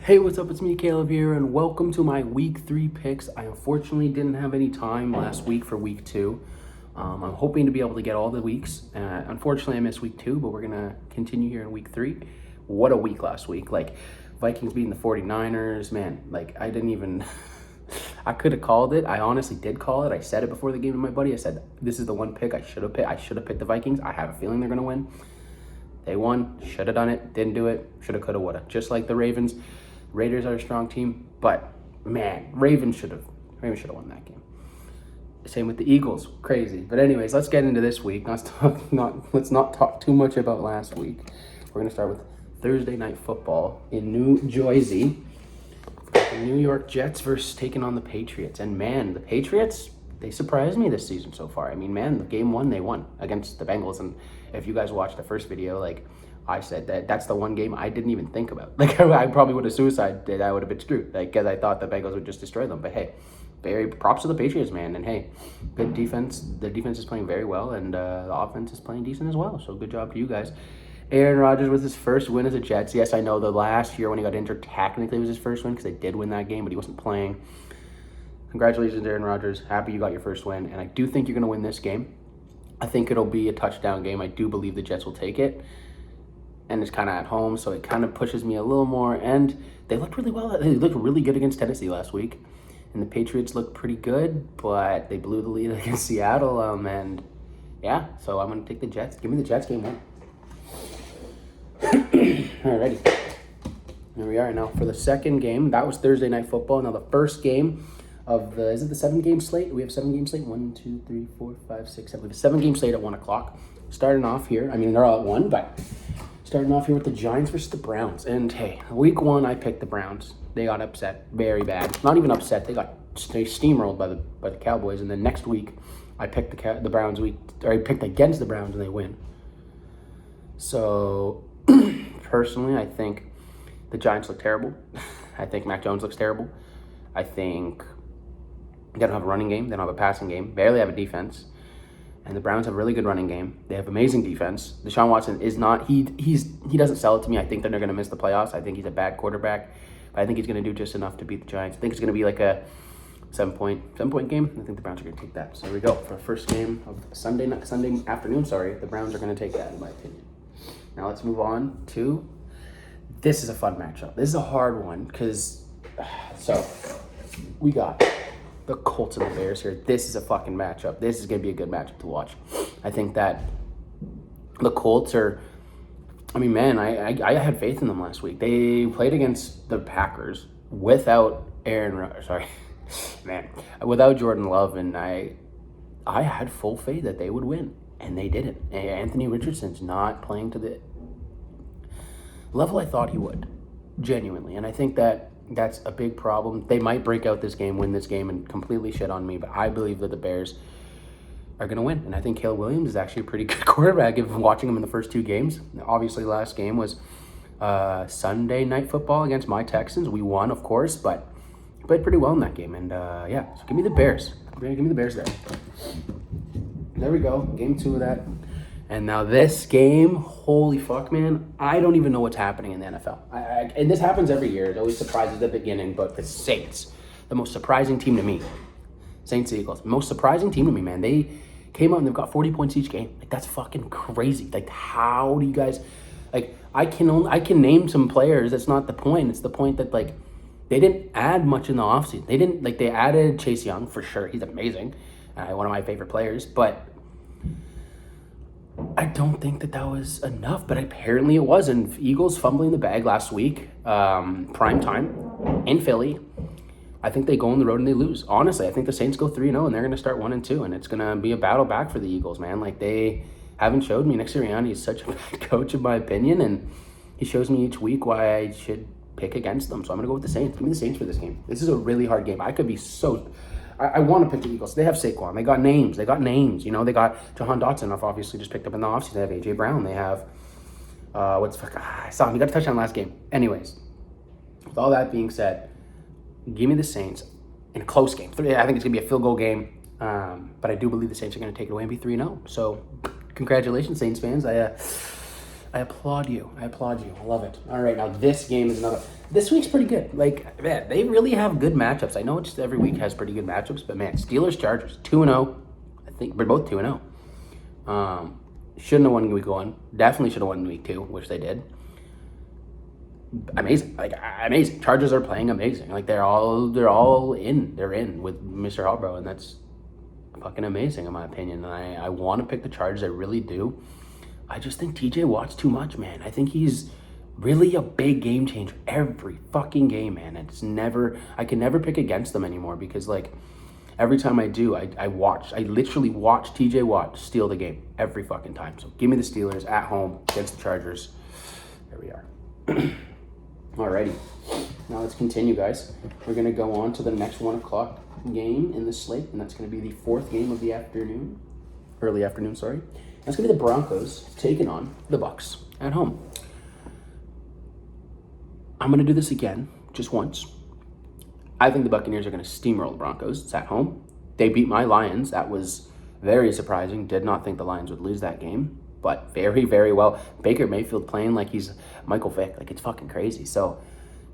Hey, what's up? It's me, Caleb here, and welcome to my week 3 picks. I unfortunately didn't have any time last week for week 2. I'm hoping to be able to get all the weeks. Unfortunately, I missed week 2, but we're going to continue here in week 3. What a week last week. Vikings beating the 49ers, man, I didn't even... I could have called it. I honestly did call it. I said it before the game to my buddy. I said, this is the one pick I should have picked. I should have picked the Vikings. I have a feeling they're going to win. They won. Should have done it. Didn't do it. Should have, could have, would have. Just like the Ravens. Raiders are a strong team, but man, Ravens should have won that game. Same with the Eagles, crazy. But anyways, let's get into this week. Let's not talk too much about last week. We're gonna start with Thursday night football in New Jersey. The New York Jets versus taking on the Patriots, and man, the Patriots, they surprised me this season so far. I mean, man, the game one they won against the Bengals, and if you guys watched the first video, I said that's the one game I didn't even think about. I probably would have suicided. I would have been screwed. Because I thought the Bengals would just destroy them. But hey, very props to the Patriots, man. And hey, good defense. The defense is playing very well, and the offense is playing decent as well. So good job to you guys. Aaron Rodgers with his first win as a Jets. Yes, I know the last year when he got injured technically was his first win because they did win that game, but he wasn't playing. Congratulations, Aaron Rodgers. Happy you got your first win, and I do think you're going to win this game. I think it'll be a touchdown game. I do believe the Jets will take it. And it's kind of at home, so it kind of pushes me a little more. And they looked really well. They looked really good against Tennessee last week. And the Patriots looked pretty good, but they blew the lead against Seattle. And yeah, so I'm going to take the Jets. Give me the Jets game one. Alrighty. Here we are now for the second game. That was Thursday night football. Now the first game of is it the 7-game slate? We have 7-game slate. 1, 2, 3, 4, 5, 6, 7. We have a 7-game slate at 1 o'clock. Starting off here. I mean, they're all at 1, but... Starting off here with the Giants versus the Browns. And hey, week 1, I picked the Browns. They got upset very bad. Not even upset. They steamrolled by the Cowboys. And then next week, I picked the Browns I picked against the Browns and they win. So personally, I think the Giants look terrible. I think Mac Jones looks terrible. I think they don't have a running game. They don't have a passing game. Barely have a defense. And the Browns have a really good running game. They have amazing defense. Deshaun Watson is not, he doesn't sell it to me. I think that they're going to miss the playoffs. I think he's a bad quarterback. But I think he's going to do just enough to beat the Giants. I think it's going to be like a 7-point game. I think the Browns are going to take that. So here we go for our first game of Sunday afternoon. The Browns are going to take that, in my opinion. Now let's move on to, this is a fun matchup. This is a hard one because, so we got the Colts and the Bears here. This is a fucking matchup. This is going to be a good matchup to watch. I think that the Colts are, I mean, man, I had faith in them last week. They played against the Packers without without Jordan Love, and I had full faith that they would win, and they didn't. Anthony Richardson's not playing to the level I thought he would, genuinely, and I think that's a big problem. They might break out this game, win this game, and completely shit on me, but I believe that the Bears are going to win. And I think Caleb Williams is actually a pretty good quarterback if watching him in the first 2 games. Obviously, last game was Sunday night football against my Texans. We won, of course, but he played pretty well in that game. And yeah, so give me the Bears. Give me the Bears there. There we go. Game 2 of that. And now this game, holy fuck, man. I don't even know what's happening in the NFL. And this happens every year. It always surprises at the beginning, but the Saints, the most surprising team to me. Saints Eagles, most surprising team to me, man. They came out and they've got 40 points each game. That's fucking crazy. How do you guys, I can name some players. That's not the point. It's the point that, they didn't add much in the offseason. They added Chase Young, for sure. He's amazing. One of my favorite players, but I don't think that was enough, but apparently it was. And Eagles fumbling the bag last week, prime time in Philly. I think they go on the road and they lose. Honestly, I think the Saints go 3-0 and they're going to start 1-2, and it's going to be a battle back for the Eagles, man. They haven't showed me. Nick Sirianni is such a bad coach, in my opinion, and he shows me each week why I should pick against them. So I'm going to go with the Saints. Give me the Saints for this game. This is a really hard game. I could be so... I want to pick the Eagles. They have Saquon. They got names. They got, They got Jahan Dotson, obviously just picked up in the offseason. They have A.J. Brown. They have, I saw him. He got a touchdown last game. Anyways, with all that being said, give me the Saints in a close game. I think it's going to be a field goal game, but I do believe the Saints are going to take it away and be 3-0. So congratulations, Saints fans. I applaud you. I love it. All right, now this game is another. This week's pretty good. Like, man, they really have good matchups. I know it's every week has pretty good matchups, but man, Steelers Chargers 2-0. I think we're both 2-0. Shouldn't have won week 1. Definitely should have won week 2, which they did. Amazing. Like, amazing. Chargers are playing amazing. Like, they're all in. They're in with Mr. Hallbro, and that's fucking amazing in my opinion. And I want to pick the Chargers. I really do. I just think TJ Watt's too much, man. I think he's really a big game changer every fucking game, man. I can never pick against them anymore because, like, every time I do, I literally watch TJ Watt steal the game every fucking time. So give me the Steelers at home against the Chargers. There we are. Alrighty. Now let's continue, guys. We're going to go on to the next 1 o'clock game in the slate, and that's going to be the 4th game of the afternoon. Early afternoon, sorry. That's going to be the Broncos taking on the Bucs at home. I'm going to do this again, just once. I think the Buccaneers are going to steamroll the Broncos. It's at home. They beat my Lions. That was very surprising. Did not think the Lions would lose that game, but very, very well. Baker Mayfield playing like he's Michael Vick. Like, it's fucking crazy. So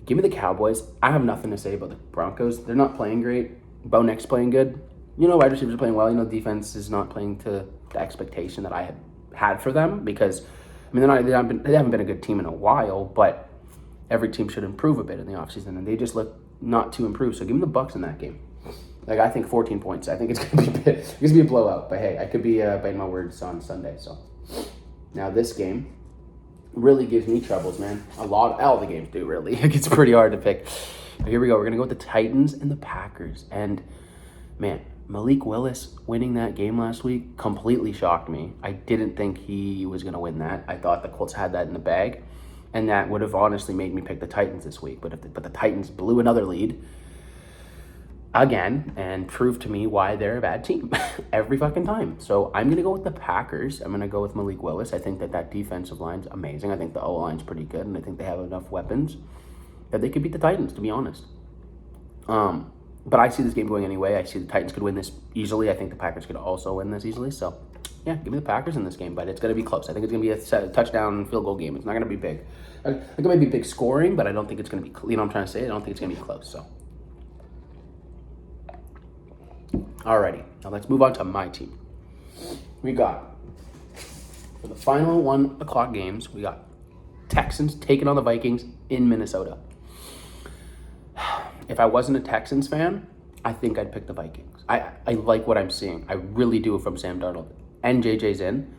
give me the Cowboys. I have nothing to say about the Broncos. They're not playing great. Bo Nix playing good. Wide receivers are playing well. Defense is not playing to the expectation that I had for them because, they haven't been a good team in a while, but every team should improve a bit in the offseason, and they just look not to improve. So give me the Bucs in that game. Like, I think 14 points. I think it's gonna be a blowout. But hey, I could be biting my words on Sunday. So now this game really gives me troubles, man. All the games do really. It's pretty hard to pick. But here we go. We're gonna go with the Titans and the Packers. And man, Malik Willis winning that game last week completely shocked me. I didn't think he was gonna win that. I thought the Colts had that in the bag. And that would have honestly made me pick the Titans this week. But the Titans blew another lead again and proved to me why they're a bad team every fucking time. So I'm going to go with the Packers. I'm going to go with Malik Willis. I think that defensive line's amazing. I think the O-line's pretty good, and I think they have enough weapons that they could beat the Titans, to be honest. But I see this game going anyway. I see the Titans could win this easily. I think the Packers could also win this easily. So yeah, give me the Packers in this game, but it's going to be close. I think it's going to be a touchdown field goal game. It's not going to be big. I think it might be big scoring, but I don't think it's going to be, what I'm trying to say? I don't think it's going to be close, so. Alrighty, now let's move on to my team. We got, for the final 1 o'clock games, we got Texans taking on the Vikings in Minnesota. If I wasn't a Texans fan, I think I'd pick the Vikings. I like what I'm seeing. I really do from Sam Darnold. And JJ's in.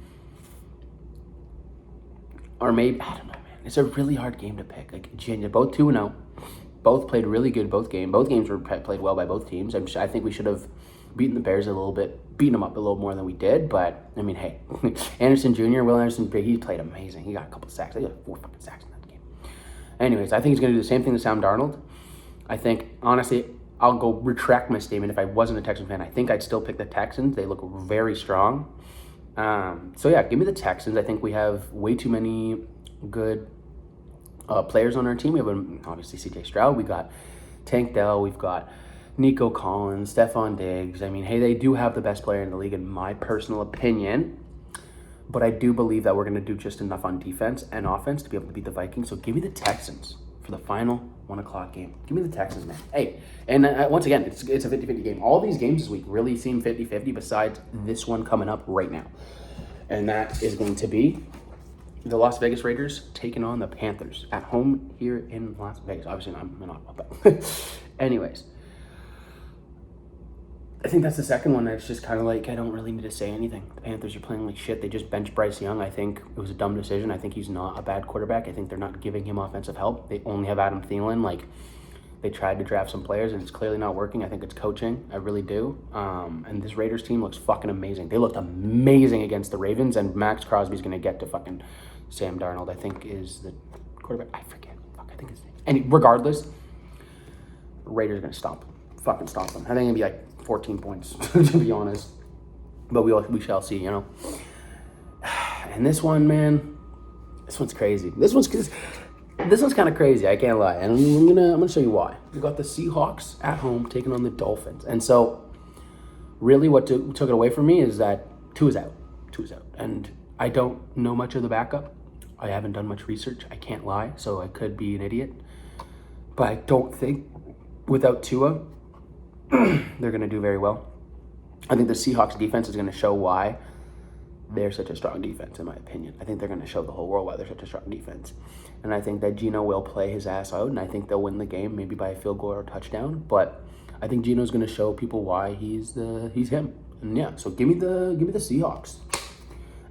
Or maybe, I don't know, man. It's a really hard game to pick. Like, both 2-0. Both played really good both games. Both games were played well by both teams. I think we should have beaten the Bears a little bit, beaten them up a little more than we did. But, hey, Anderson Jr., Will Anderson, he played amazing. He got a couple sacks. He got 4 fucking sacks in that game. Anyways, I think he's going to do the same thing to Sam Darnold. I think, honestly, I'll go retract my statement. If I wasn't a Texans fan, I think I'd still pick the Texans. They look very strong. So yeah, give me the Texans. I think we have way too many good players on our team. We have obviously CJ Stroud. We got Tank Dell. We've got Nico Collins, Stephon Diggs. Hey, they do have the best player in the league in my personal opinion. But I do believe that we're going to do just enough on defense and offense to be able to beat the Vikings. So give me the Texans for the final 1 o'clock game. Give me the Texans, man. Hey, and once again, it's a 50-50 game. All these games this week really seem 50-50 besides this one coming up right now. And that is going to be the Las Vegas Raiders taking on the Panthers at home here in Las Vegas. Obviously, I'm not about that. Anyways, I think that's the second one. It's just kind of like I don't really need to say anything. The Panthers are playing like shit. They just benched Bryce Young. I think it was a dumb decision. I think he's not a bad quarterback. I think they're not giving him offensive help. They only have Adam Thielen. They tried to draft some players, and it's clearly not working. I think it's coaching. I really do. And this Raiders team looks fucking amazing. They looked amazing against the Ravens, and Max Crosby's going to get to fucking Sam Darnold, I think, is the quarterback. I forget. Fuck, I think his name. And regardless, Raiders are going to fucking stomp them. I think it'll be like 14 points, to be honest. But we shall see, And this one, man, this one's crazy. This one's kind of crazy. I can't lie, and I'm gonna show you why. We got the Seahawks at home taking on the Dolphins, and so really, what took it away from me is that Tua's out, and I don't know much of the backup. I haven't done much research. I can't lie, so I could be an idiot. But I don't think without Tua, they're going to do very well. I think the Seahawks defense is going to show why they're such a strong defense, in my opinion. I think they're going to show the whole world why they're such a strong defense. And I think that Geno will play his ass out, and I think they'll win the game, maybe by a field goal or a touchdown. But I think Geno's going to show people why he's him. And yeah, so give me the Seahawks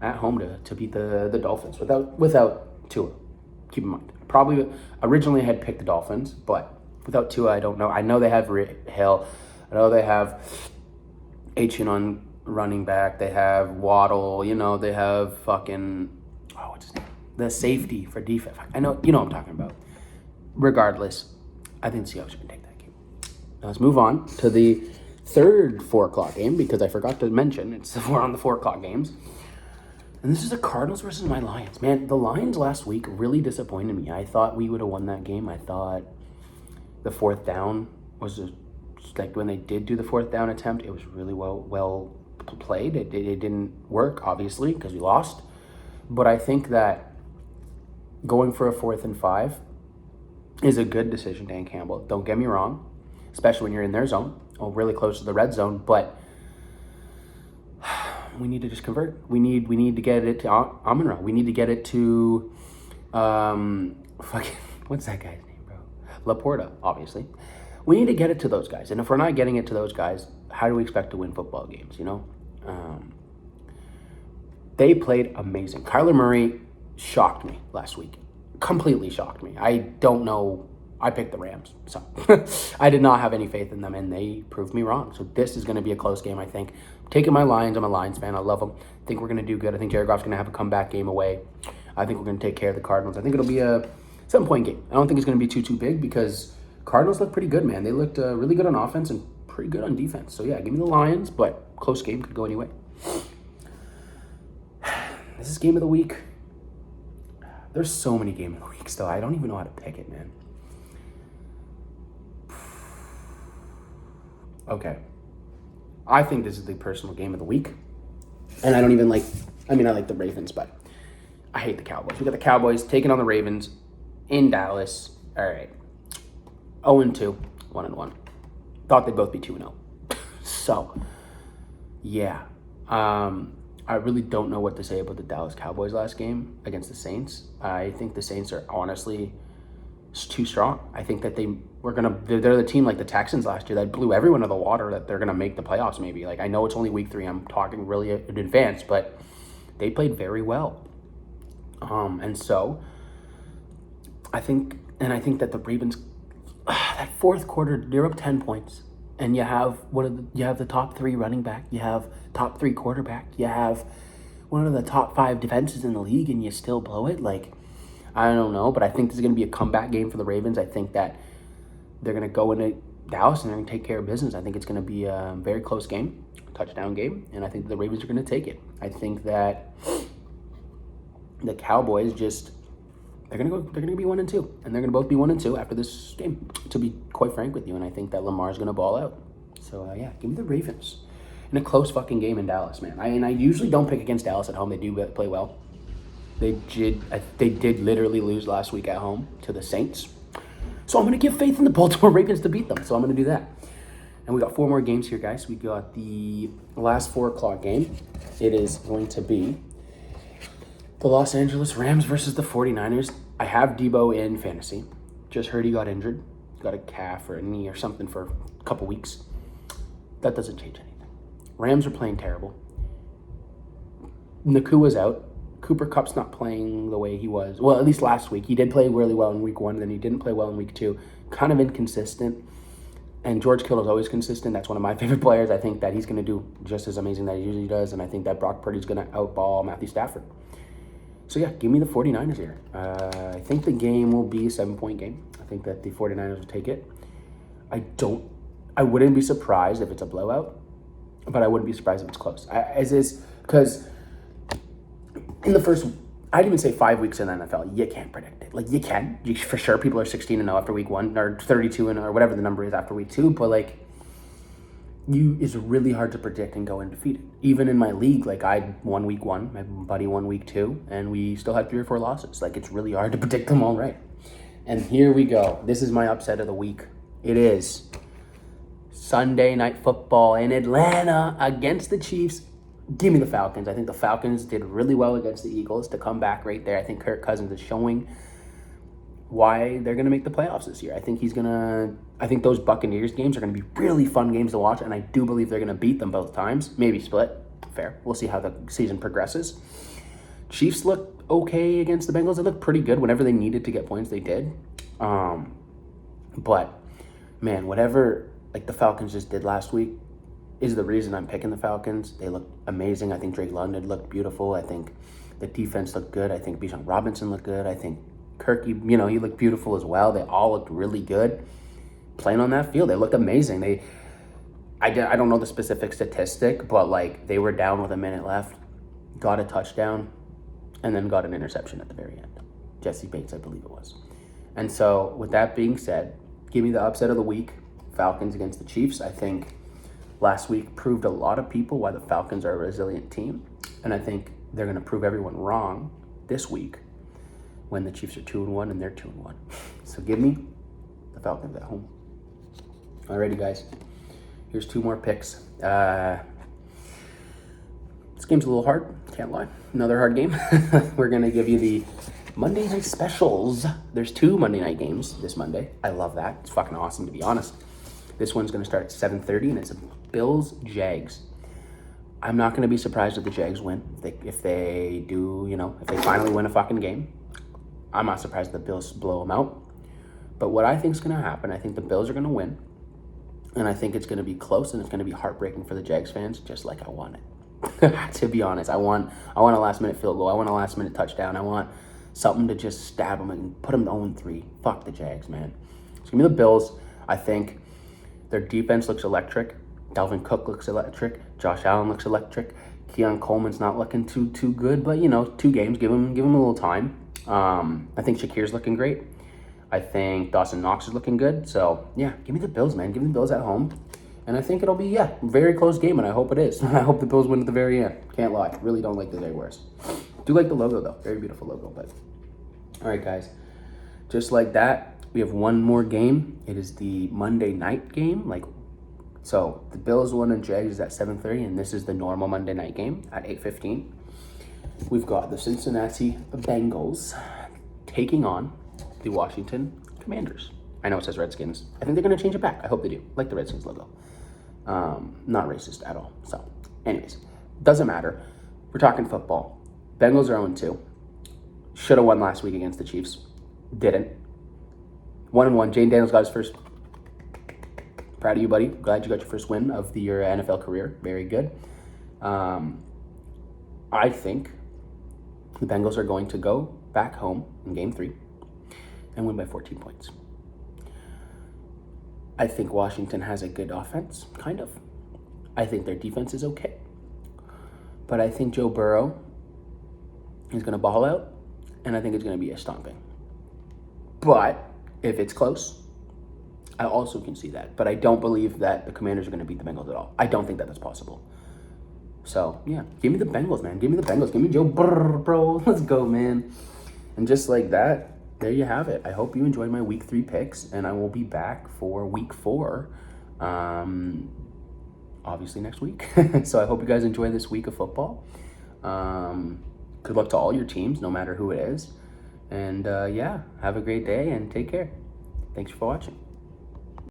at home to beat the Dolphins without Tua. Keep in mind, probably originally I had picked the Dolphins, but without Tua, I don't know. I know they have Hill. I know they have Achane on running back. They have Waddle. You know, they have fucking what's his name? The safety for defense. I know what I'm talking about. Regardless, I think the Seahawks are gonna take that game. Now let's move on to the third 4:00 game, because I forgot to mention we're on the 4:00 games. And this is the Cardinals versus my Lions. Man, the Lions last week really disappointed me. I thought we would have won that game. I thought the fourth down was like when they did do the fourth down attempt, it was really well played. It didn't work, obviously, because we lost. But I think that going for a 4th and 5 is a good decision, Dan Campbell. Don't get me wrong, especially when you're in their zone or really close to the red zone. But we need to just convert. We need to get it to Amon-Ra. We need to get it to what's that guy's name, bro? Laporta, obviously. We need to get it to those guys. And if we're not getting it to those guys, how do we expect to win football games, you know? They played amazing. Kyler Murray shocked me last week. Completely shocked me. I don't know. I picked the Rams, so I did not have any faith in them, and they proved me wrong. So this is going to be a close game, I think. I'm taking my Lions. I'm a Lions fan. I love them. I think we're going to do good. I think Jared Goff's going to have a comeback game away. I think we're going to take care of the Cardinals. I think it'll be a 7-point game. I don't think it's going to be too big, because Cardinals look pretty good, man. They looked really good on offense and pretty good on defense. So yeah, give me the Lions, but close game, could go anyway. This is game of the week. There's so many game of the weeks, though. I don't even know how to pick it, man. Okay. I think this is the personal game of the week. And I don't even like, I like the Ravens, but I hate the Cowboys. We got the Cowboys taking on the Ravens in Dallas. All right. 0-2, 1-1. Thought they'd both be 2-0. So, yeah. I really don't know what to say about the Dallas Cowboys last game against the Saints. I think the Saints are honestly too strong. I think that they're the team like the Texans last year that blew everyone out of the water, that they're going to make the playoffs maybe. Like, I know it's only week 3. I'm talking really in advance, but they played very well. And so I think that the Ravens, that fourth quarter, you're up 10 points. And you have the top 3 running back, you have top 3 quarterback, you have one of the top 5 defenses in the league, and you still blow it. Like, I don't know, but I think this is going to be a comeback game for the Ravens. I think that they're going to go into Dallas and they're going to take care of business. I think it's going to be a very close game, touchdown game, and I think the Ravens are going to take it. I think that the Cowboys they're going to be 1-2, and they're going to both be 1-2 after this game, to be quite frank with you. And I think that Lamar's going to ball out. So yeah, give me the Ravens in a close fucking game in Dallas, man. I usually don't pick against Dallas at home. They do play well. They did literally lose last week at home to the Saints. So I'm going to give faith in the Baltimore Ravens to beat them. So I'm going to do that. And we got 4 more games here, guys. We got the last 4:00 game. It is going to be the Los Angeles Rams versus the 49ers. I have Debo in fantasy. Just heard he got injured. Got a calf or a knee or something for a couple weeks. That doesn't change anything. Rams are playing terrible. Nakua's out. Cooper Kupp's not playing the way he was. Well, at least last week. He did play really well in week 1, then he didn't play well in week 2. Kind of inconsistent. And George Kittle's always consistent. That's one of my favorite players. I think that he's going to do just as amazing that he usually does. And I think that Brock Purdy's going to outball Matthew Stafford. So yeah, give me the 49ers here. I think the game will be a 7-point game. I think that the 49ers will take it. I wouldn't be surprised if it's a blowout, but I wouldn't be surprised if it's close. Because in the first, I'd even say 5 weeks in the NFL, you can't predict it. Like, you can. For sure, people are 16-0 after week 1, or 32-0, or whatever the number is after week 2, but like, is really hard to predict and go undefeated. Even in my league, like I won week 1, my buddy won week 2, and we still had 3 or 4 losses. Like it's really hard to predict them all right. And here we go. This is my upset of the week. It is Sunday Night Football in Atlanta against the Chiefs. Give me the Falcons. I think the Falcons did really well against the Eagles to come back right there. I think Kirk Cousins is showing why they're going to make the playoffs this year. I think those Buccaneers games are going to be really fun games to watch, and I do believe they're going to beat them both times. Maybe split. Fair. We'll see how the season progresses. Chiefs looked okay against the Bengals. They looked pretty good. Whenever they needed to get points, they did. But, man, whatever like the Falcons just did last week is the reason I'm picking the Falcons. They look amazing. I think Drake London looked beautiful. I think the defense looked good. I think Bijan Robinson looked good. I think Kirk, he looked beautiful as well. They all looked really good playing on that field. They looked amazing. I don't know the specific statistic, but like they were down with a minute left, got a touchdown, and then got an interception at the very end. Jesse Bates, I believe it was. And so with that being said, give me the upset of the week, Falcons against the Chiefs. I think last week proved a lot of people why the Falcons are a resilient team. And I think they're going to prove everyone wrong this week when the Chiefs are 2-1 and they're 2-1. So give me the Falcons at home. Alrighty, guys. Here's 2 more picks. This game's a little hard, can't lie. Another hard game. We're going to give you the Monday night specials. There's 2 Monday night games this Monday. I love that. It's fucking awesome, to be honest. This one's going to start at 7:30, and it's Bills-Jags. I'm not going to be surprised if the Jags win. If they finally win a fucking game. I'm not surprised if the Bills blow them out. But what I think is going to happen, I think the Bills are going to win. And I think it's going to be close, and it's going to be heartbreaking for the Jags fans, just like I want it. To be honest, I want a last-minute field goal. I want a last-minute touchdown. I want something to just stab them and put them to 0-3. Fuck the Jags, man. So give me the Bills. I think their defense looks electric. Dalvin Cook looks electric. Josh Allen looks electric. Keon Coleman's not looking too good, but 2 games, give him a little time. I think Shakir's looking great. I think Dawson Knox is looking good. So, yeah, give me the Bills, man. Give me the Bills at home. And I think it'll be, very close game, and I hope it is. I hope the Bills win at the very end. Can't lie. Really don't like the Jaguars. Do like the logo, though. Very beautiful logo. But all right, guys. Just like that, we have one more game. It is the Monday night game. So the Bills won and Jags is at 7:30, and this is the normal Monday night game at 8:15. We've got the Cincinnati Bengals taking on the Washington Commanders. I know it says Redskins. I think they're going to change it back. I hope they do. Like the Redskins logo. Not racist at all. So, anyways, doesn't matter. We're talking football. Bengals are 0-2. Should have won last week against the Chiefs. Didn't. 1-1. Jane Daniels got his first. Proud of you, buddy. Glad you got your first win of your NFL career. Very good. I think the Bengals are going to go back home in Game 3 and win by 14 points. I think Washington has a good offense, kind of. I think their defense is okay. But I think Joe Burrow is going to ball out, and I think it's going to be a stomping. But if it's close, I also can see that. But I don't believe that the Commanders are going to beat the Bengals at all. I don't think that that's possible. So, yeah, give me the Bengals, man. Give me the Bengals. Give me Joe Burrow, bro. Let's go, man. And just like that, there you have it. I hope you enjoyed my Week 3 picks, and I will be back for Week 4, obviously next week. So I hope you guys enjoy this week of football. Good luck to all your teams, no matter who it is. And, yeah, have a great day, and take care. Thanks for watching.